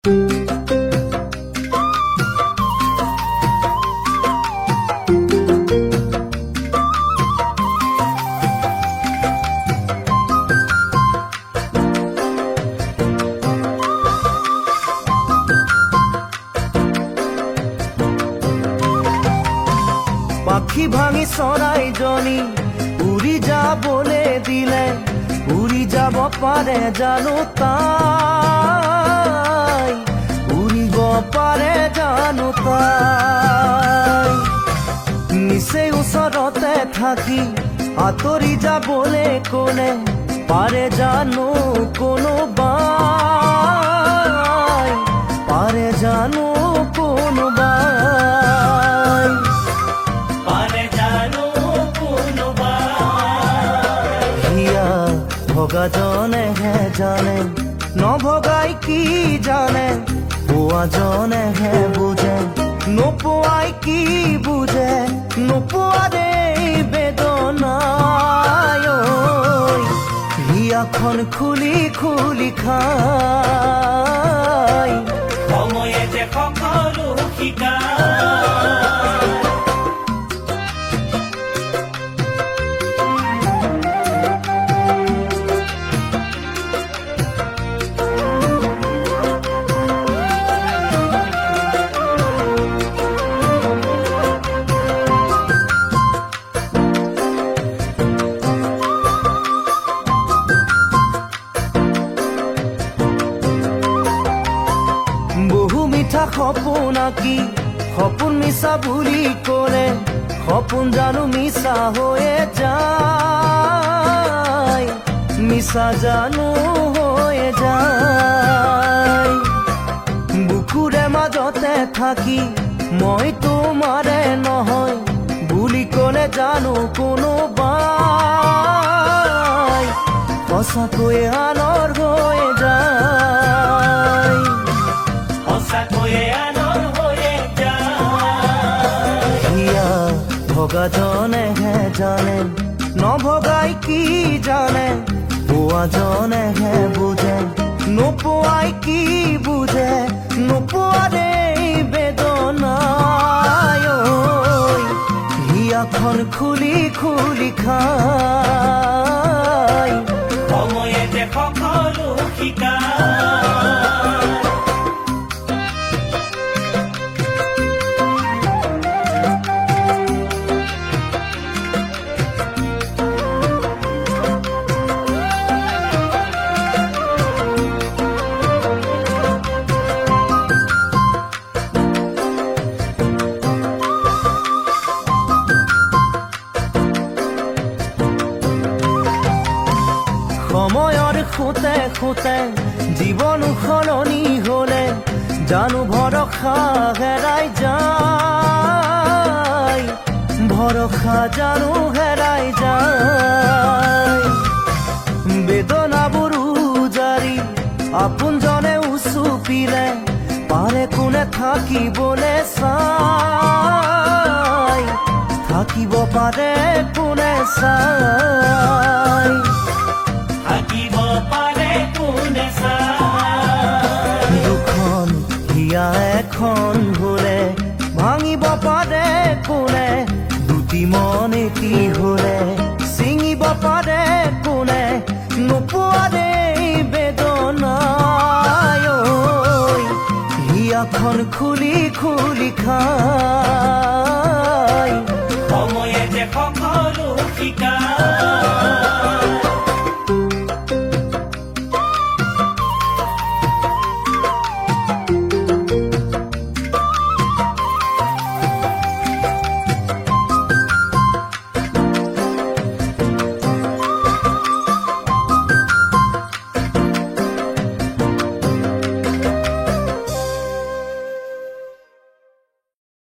পাখি ভাঙি চৰাইজনী উৰি যাবলৈ দিলে উৰি যাব পাৰে জানো তাই উৰিব পাৰে জানো তাই নিচেই ওচৰতে থাকি আঁতৰি যাবলৈ ক'লে পাৰে জানো কোনোবাই পাৰে জানো কোনোবাই ভগাজনেহে জানে নভগাই কি জানে পোৱাজনেহে বুজে নোপোৱাই কি বুজে নোপোৱাৰে বেদনাই হিয়াখন খুলি খুলি খাই সময়ে যে সকলো শিকায় সপোন আঁকি সপোন মিছা বুলি ক'লে সপোন জানো মিছা হৈয়ে যায় মিছা জানো হৈয়ে যায় বুকুৰে মাজতে থাকি মই তোমাৰে নহয় বুলি ক'লে জানো কোনোবাই সঁচাকৈয়ে আনৰ হৈ যায় ভগাজনেহে জানে নভগাই কি জানে পোৱাজনেহে বুজে নোপোৱাই কি বুজে নোপোৱাৰে বেদনাই হিয়াখন খুলি খুলি খাই সময়ে যে সকলো শিকায় সময়ৰ খুঁতে খুঁতে জীৱন সলনি হ'লে জানো ভৰসা হেৰাই যায় ভৰসা জানো হেৰাই যায় বেদনাবোৰ উজাৰি আপোনজনে উচুপিলে পাৰে কোনে থাকিবলৈ চাই থাকিব পাৰে কোনে চাই থাকিব পাৰে কোনে চাই দুখন হিয়া এখন হ'লে ভাঙিব পাৰে কোনে দুটি মন এটি হ'লে ছিঙিব পাৰে কোনে নোপোৱাৰে বেদনাই হিয়াখন খুলি খুলি খাই সময়ে যে সকলো শিকায়